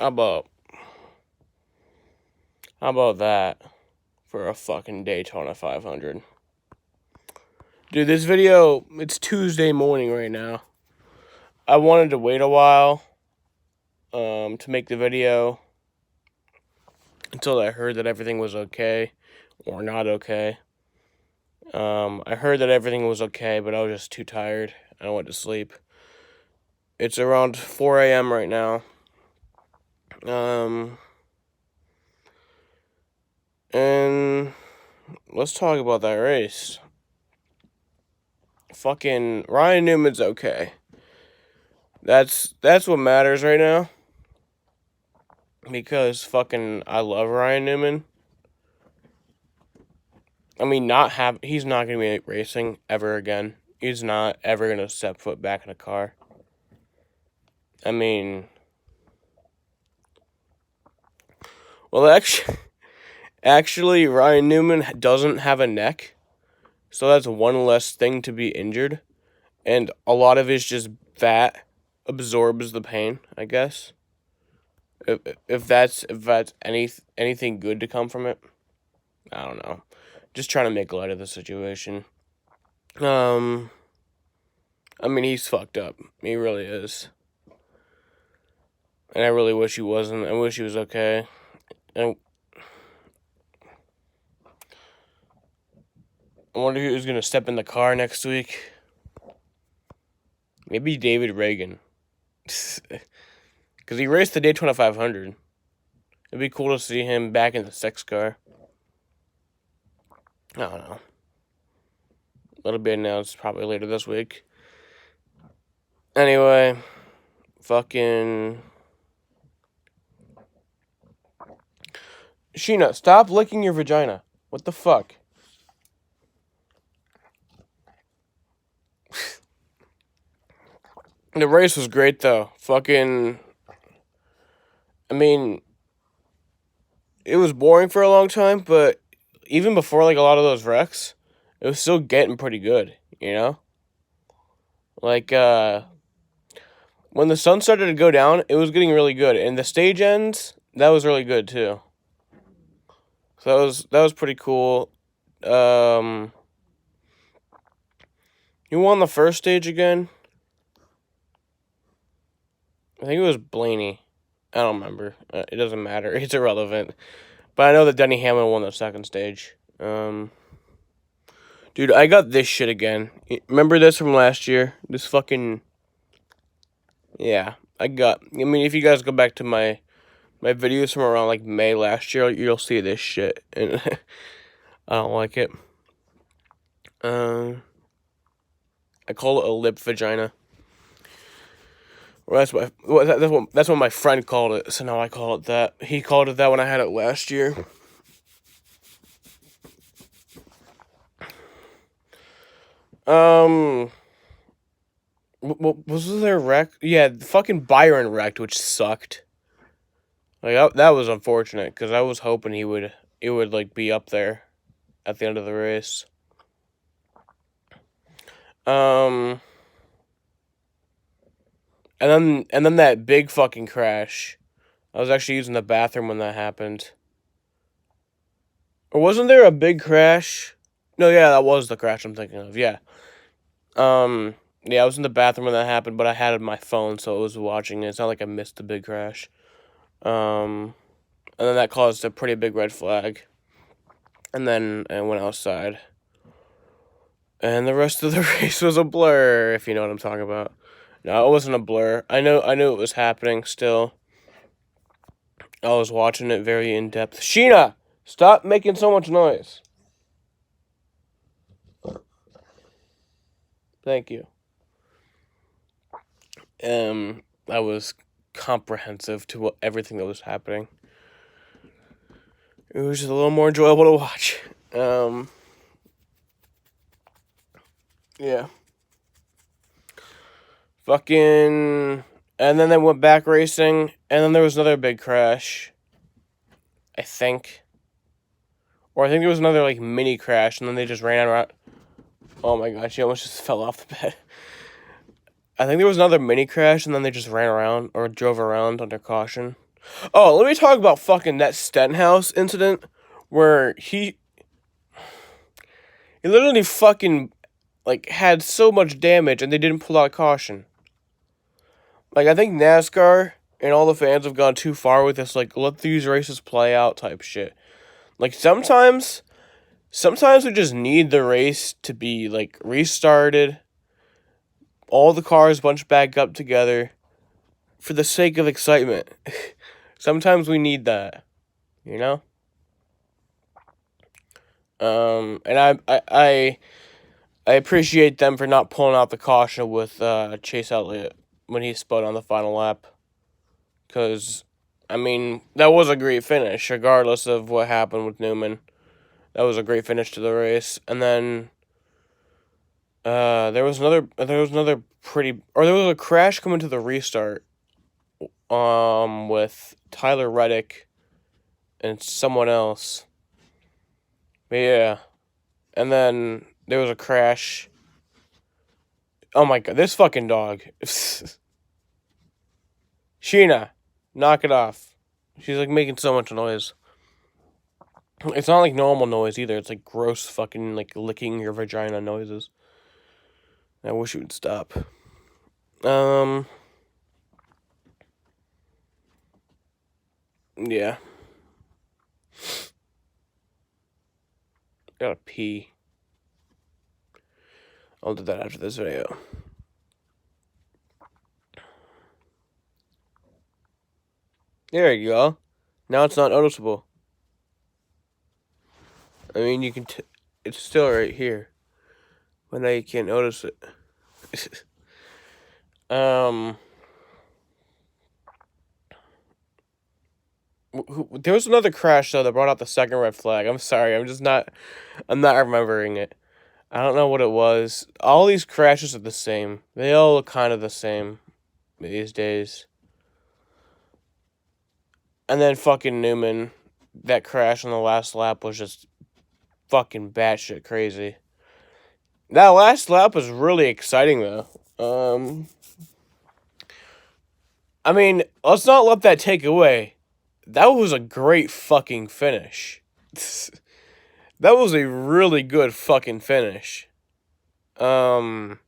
How about that for a fucking Daytona 500? Dude, this video, it's Tuesday morning right now. I wanted to wait a while to make the video until I heard that everything was okay or not okay. I heard that everything was okay, but I was just too tired. I went to sleep. It's around 4 a.m. right now. And let's talk about that race. Fucking Ryan Newman's okay. That's what matters right now. Because fucking I love Ryan Newman. I mean, he's not going to be racing ever again. He's not ever going to step foot back in a car. I mean, well, actually, Ryan Newman doesn't have a neck, so that's one less thing to be injured, and a lot of it's just fat absorbs the pain, I guess. If that's anything good to come from it, I don't know. Just trying to make light of the situation. I mean, he's fucked up. He really is. And I really wish he wasn't. I wish he was okay. And I wonder who's going to step in the car next week. Maybe David Reagan. Because he raced the Daytona 500. It'd be cool to see him back in the 6 car. I don't know. It'll be announced probably later this week. Anyway, fucking Sheena, stop licking your vagina. What the fuck? The race was great, though. Fucking, I mean, it was boring for a long time, but even before, like, a lot of those wrecks, it was still getting pretty good, you know? Like, when the sun started to go down, it was getting really good. And the stage ends, that was really good, too. So that was pretty cool. Who won the first stage again? I think it was Blaney. I don't remember. It doesn't matter. It's irrelevant. But I know that Denny Hamlin won the second stage. Dude, I got this shit again. Remember this from last year? This fucking... Yeah, I mean, if you guys go back to my videos from around, like, May last year, you'll see this shit. And I don't like it. I call it a lip vagina. Well, that's what my friend called it, so now I call it that. He called it that when I had it last year. Was there a wreck? Yeah, fucking Byron wrecked, which sucked. Like, that was unfortunate, because I was hoping it would, like, be up there at the end of the race. And then that big fucking crash. I was actually using the bathroom when that happened. Or wasn't there a big crash? No, yeah, that was the crash I'm thinking of, yeah. Yeah, I was in the bathroom when that happened, but I had my phone, so it was watching it. It's not like I missed the big crash. And then that caused a pretty big red flag. And then I went outside. And the rest of the race was a blur, if you know what I'm talking about. No, it wasn't a blur. I knew it was happening still. I was watching it very in-depth. Sheena! Stop making so much noise. Thank you. I was comprehensive to everything that was happening. It was just a little more enjoyable to watch. Yeah. Fucking... And then they went back racing, and then there was another big crash. I think. Or I think there was another, like, mini crash, and then they just ran around. Oh my god, she almost just fell off the bed. I think there was another mini crash, and then they just ran around, or drove around under caution. Oh, let me talk about fucking that Stenhouse incident where he literally fucking like had so much damage and they didn't pull out caution. Like I think NASCAR and all the fans have gone too far with this like let these races play out type shit. Like sometimes we just need the race to be like restarted, all the cars bunched back up together for the sake of excitement. Sometimes we need that, you know? And I appreciate them for not pulling out the caution with Chase Elliott when he spun on the final lap. Because, I mean, that was a great finish, regardless of what happened with Newman. That was a great finish to the race. And then there was another pretty, or there was a crash coming to the restart with Tyler Reddick and someone else. But yeah. And then there was a crash. Oh my god, this fucking dog. Sheena, knock it off. She's like making so much noise. It's not like normal noise either. It's like gross fucking like licking your vagina noises. I wish you would stop. Yeah. Gotta pee. I'll do that after this video. There you go. Now it's not noticeable. I mean, you can. It's still right here, but now you can't notice it. There was another crash though that brought out the second red flag. I'm sorry, I'm not remembering it. I don't know what it was. All these crashes are the same. They all look kind of the same these days. And then fucking Newman, that crash on the last lap was just fucking batshit crazy. That last lap was really exciting though. I mean, let's not let that take away. That was a great fucking finish. That was a really good fucking finish. When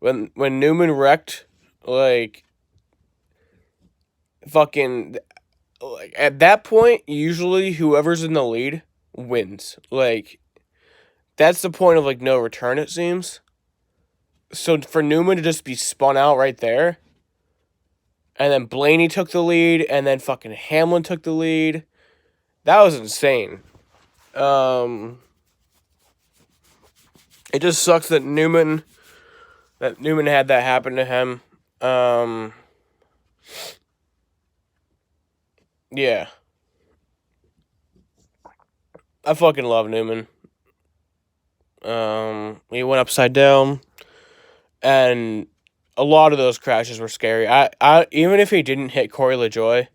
Newman wrecked, like fucking like at that point, usually whoever's in the lead wins. Like that's the point of like no return, it seems. So for Newman to just be spun out right there, and then Blaney took the lead, and then fucking Hamlin took the lead, that was insane. It just sucks that Newman had that happen to him. Yeah. I fucking love Newman. He went upside down, and a lot of those crashes were scary. I even if he didn't hit Corey LaJoy,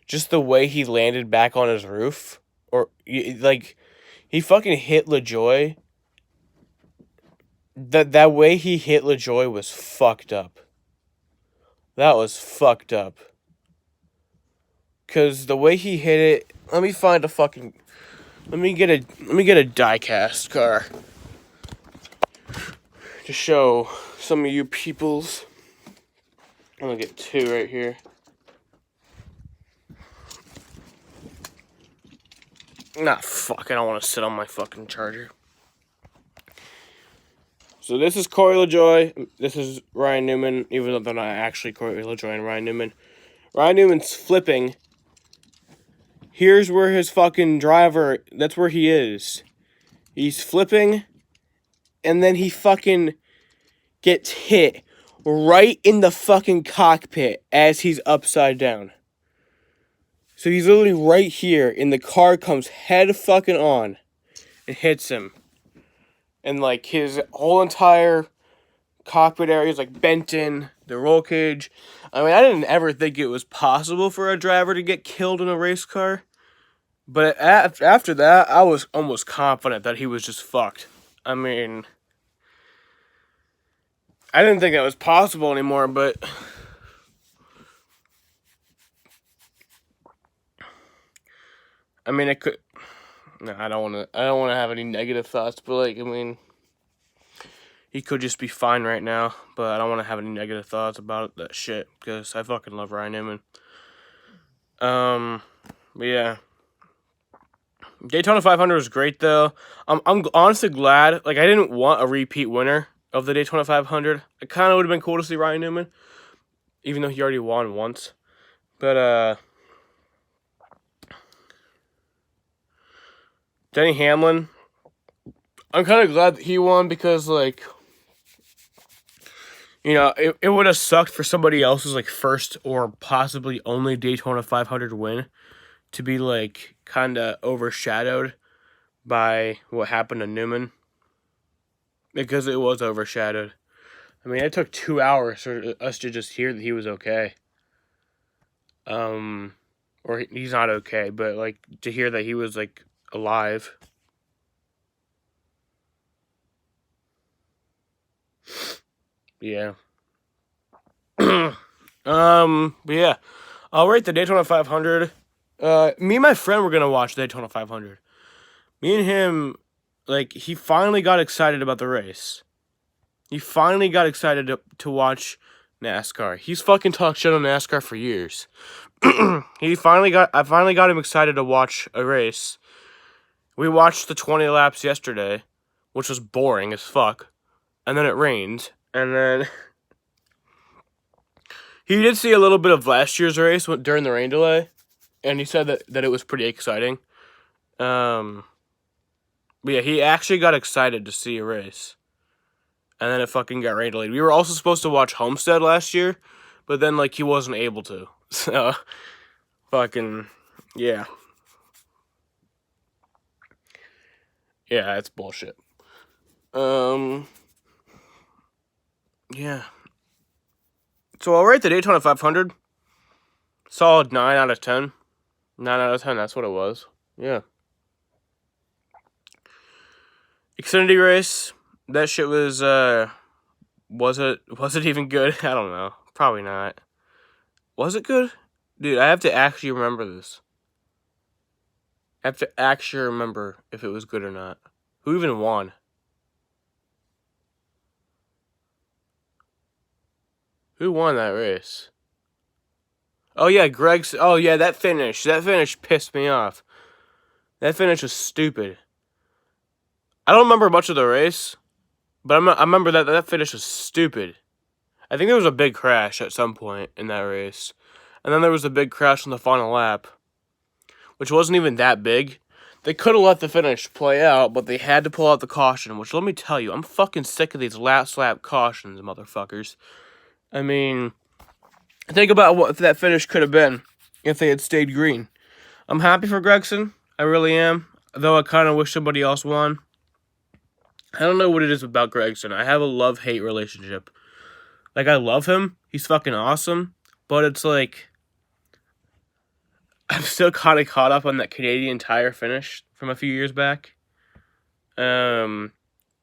just the way he landed back on his roof, or like he fucking hit LaJoy. That way he hit LaJoy was fucked up. That was fucked up. Cause the way he hit it, let me get a diecast car to show some of you peoples. I'm gonna get two right here. Nah, fuck, I don't want to sit on my fucking charger. So this is Corey LaJoy. This is Ryan Newman, even though they're not actually Corey LaJoy and Ryan Newman. Ryan Newman's flipping. Here's where his fucking driver, that's where he is. He's flipping, and then he fucking gets hit right in the fucking cockpit as he's upside down. So he's literally right here, and the car comes head fucking on and hits him. And like his whole entire cockpit area is like bent in, the roll cage. I mean, I didn't ever think it was possible for a driver to get killed in a race car. But after that, I was almost confident that he was just fucked. I mean, I didn't think that was possible anymore, but I mean, it could. No, I don't want to. I don't want to have any negative thoughts, but like, I mean, he could just be fine right now. But I don't want to have any negative thoughts about that shit because I fucking love Ryan Newman. But yeah, Daytona 500 was great though. I'm honestly glad. Like, I didn't want a repeat winner of the Daytona 500. It kind of would have been cool to see Ryan Newman, even though he already won once. But Denny Hamlin, I'm kind of glad that he won because, like, you know, it would have sucked for somebody else's, like, first or possibly only Daytona 500 win to be, like, kind of overshadowed by what happened to Newman. Because it was overshadowed. I mean, it took 2 hours for us to just hear that he was okay. Or he's not okay, but, like, to hear that he was, like, alive. Yeah. But yeah. I'll rate the Daytona 500. Me and my friend were gonna watch Daytona 500. Me and him, like, he finally got excited about the race. He finally got excited to watch NASCAR. He's fucking talked shit on NASCAR for years. I finally got him excited to watch a race. We watched the 20 laps yesterday, which was boring as fuck. And then it rained. And then he did see a little bit of last year's race during the rain delay. And he said that it was pretty exciting. But yeah, he actually got excited to see a race. And then it fucking got rain delayed. We were also supposed to watch Homestead last year, but then, like, he wasn't able to. So, fucking, yeah. Yeah, that's bullshit. Yeah. So I'll rate the Daytona 500. Solid 9 out of 10. 9 out of 10, that's what it was. Yeah. Xfinity race. That shit was it even good? I don't know. Probably not. Was it good? Dude, I have to actually remember this. I have to actually remember if it was good or not. Who even won? Who won that race? Oh yeah, Greg's. Oh yeah, that finish. That finish pissed me off. That finish was stupid. I don't remember much of the race, but I remember that finish was stupid. I think there was a big crash at some point in that race. And then there was a big crash on the final lap, which wasn't even that big. They could have let the finish play out, but they had to pull out the caution, which, let me tell you, I'm fucking sick of these last lap cautions, motherfuckers. I mean, think about what that finish could have been if they had stayed green. I'm happy for Gregson. I really am. Though I kind of wish somebody else won. I don't know what it is about Gregson. I have a love-hate relationship. Like, I love him. He's fucking awesome. But it's like, I'm still kind of caught up on that Canadian Tire finish from a few years back. You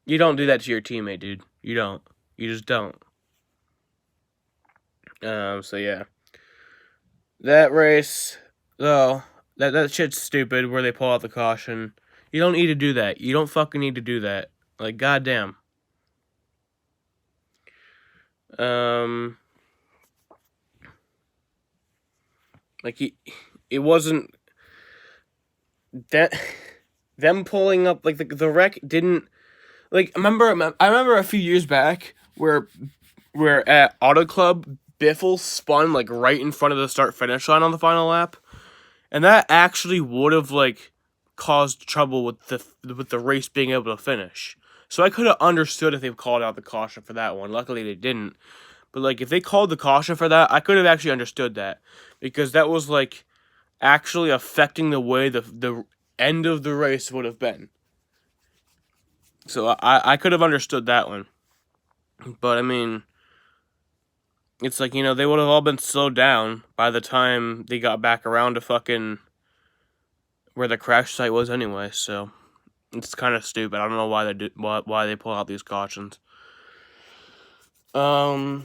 don't do that to your teammate, dude. You don't. You just don't. So yeah. That race, though, that shit's stupid where they pull out the caution. You don't need to do that. You don't fucking need to do that. Like, goddamn. Like, it wasn't that them pulling up, like, the wreck didn't, like, I remember a few years back where at Auto Club Biffle spun, like, right in front of the start finish line on the final lap, and that actually would have, like, caused trouble with the race being able to finish. So I could have understood if they called out the caution for that one. Luckily they didn't. But, like, if they called the caution for that, I could have actually understood that. Because that was, like, actually affecting the way the end of the race would have been. So I could have understood that one. But, I mean, it's like, you know, they would have all been slowed down by the time they got back around to fucking where the crash site was anyway. So it's kind of stupid. I don't know why they pull out these cautions. But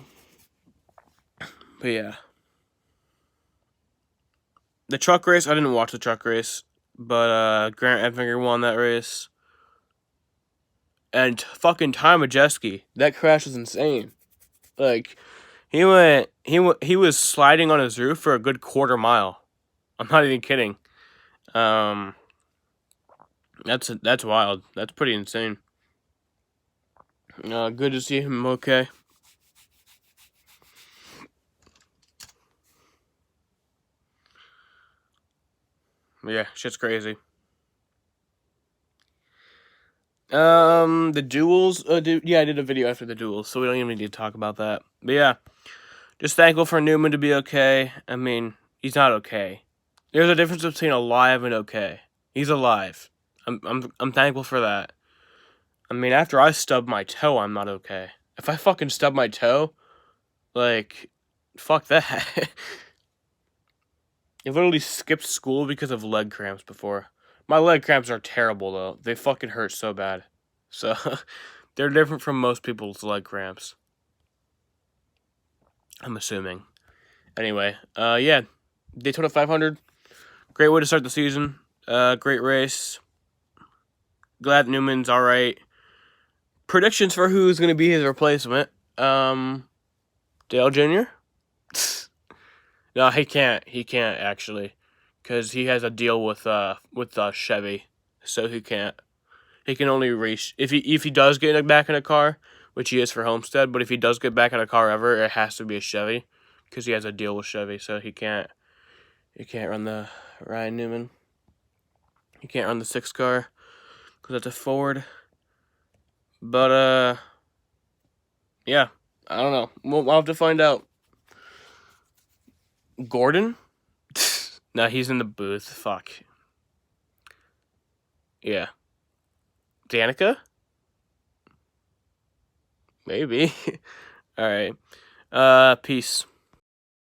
yeah. The truck race, I didn't watch the truck race. but Grant Enfinger won that race. And fucking Ty Majeski, that crash was insane. Like, he was sliding on his roof for a good quarter mile. I'm not even kidding. That's wild. That's pretty insane. Good to see him okay. Yeah, shit's crazy. The duels. Yeah, I did a video after the duels, so we don't even need to talk about that. But yeah, just thankful for Newman to be okay. I mean, he's not okay. There's a difference between alive and okay. He's alive. I'm thankful for that. I mean, after I stubbed my toe, I'm not okay. If I fucking stub my toe, like, fuck that. I literally skipped school because of leg cramps before. My leg cramps are terrible, though. They fucking hurt so bad. So, they're different from most people's leg cramps. I'm assuming. Anyway, yeah. Daytona 500. Great way to start the season. Great race. Glad Newman's alright. Predictions for who's going to be his replacement. Dale Jr.? No, he can't. He can't, actually. Because he has a deal with Chevy. So he can't. He can only race... If he does get back in a car, which he is for Homestead, but if he does get back in a car ever, it has to be a Chevy. Because he has a deal with Chevy, so he can't... He can't run the Ryan Newman. He can't run the 6 car. Because that's a Ford. But, yeah. I don't know. We'll have to find out. Gordon? No, he's in the booth. Fuck. Yeah. Danica? Maybe. Alright. Peace.